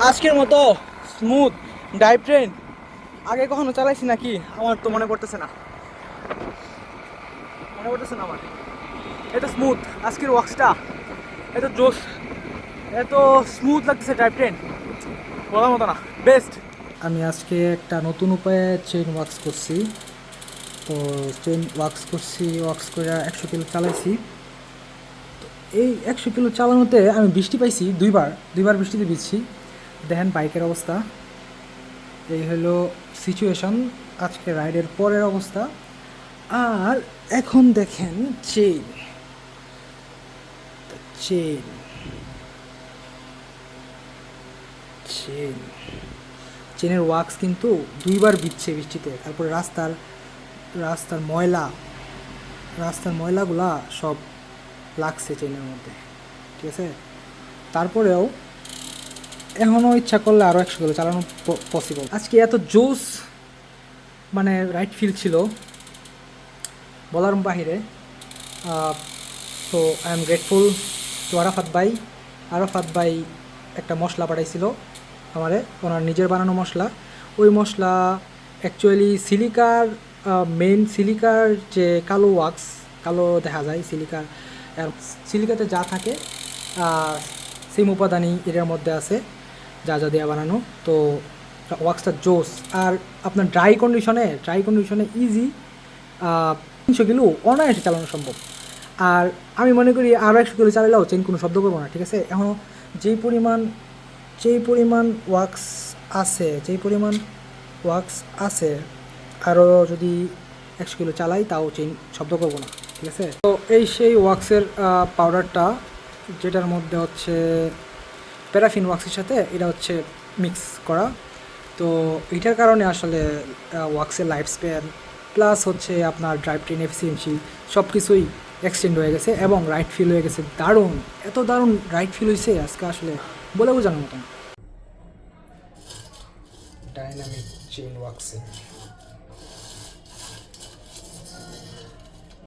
আজকের মতো smooth drive train আগে কখনো চালাইছি নাকি আমার তো মনে পড়তেছে না আমার। এত স্মুথ আজকের ওয়াক্সটা, এত জোশ, এত স্মুথ লাগতেছে ড্রাইভ ট্রেন, বলার মতো না, বেস্ট। আমি আজকে একটা নতুন উপায়ে চেইন ওয়াক্স করছি। তো চেইন ওয়াক্স করে 100 কিলো চালাইছি। এই 100 কিলো চালানোতে আমি বৃষ্টি পাইছি দুইবার বৃষ্টিতে ভিজছি। দেখেন বাইকের অবস্থা, এই হলো সিচুয়েশন আজকে রাইডের পরের অবস্থা। আর এখন দেখেন চেইন চেইন চেইন চেনের ওয়াক্স কিন্তু দুইবার বিচ্ছে বৃষ্টিতে। তারপরে রাস্তার ময়লাগুলা সব লাগছে চেনের মধ্যে, ঠিক আছে। তারপরেও এখনও ইচ্ছা করলে আরও 100 কিলো চালানো পসিবল। আজকে এত জোস মানে রাইড ফিল ছিল বলার বাহিরে। তো I am grateful to Arafat ভাই একটা মশলা পাঠাইছিল আমারে, ওনার নিজের বানানো মশলা। ওই মশলা অ্যাকচুয়ালি সিলিকার যে কালো দেখা যায় সিলিকাতে যা থাকে সেম উপাদানই এটার মধ্যে আছে, যা যা দেওয়া বানানো। তো ওয়াক্সটা জোস। আর আপনার ড্রাই কন্ডিশনে ইজি 300 কিলো অনায়াসে চালানো সম্ভব। আর আমি মনে করি আরও 100 কিলো চালালেও চেন কোনো শব্দ করবো না, ঠিক আছে। এখনও যেই পরিমাণ ওয়াক্স আছে আরও যদি 100 কিলো চালাই তাও চেন শব্দ করবো না, ঠিক আছে। তো এই সেই ওয়াক্সের পাউডারটা, যেটার মধ্যে হচ্ছে প্যারাফিন ওয়াক্সের সাথে এটা হচ্ছে মিক্স করা। তো এটার কারণে আসলে ওয়াক্সের লাইফ স্প্যান প্লাস হচ্ছে আপনার ড্রাইভ ট্রেন এফিসিয়েন্সি সব কিছুই এক্সটেন্ড হয়ে গেছে এবং রাইড ফিল হয়ে গেছে দারুণ। এত দারুণ রাইড ফিল হয়েছে আজকে আসলে বলে বোঝানোর মতন। Dynamic chain waxing.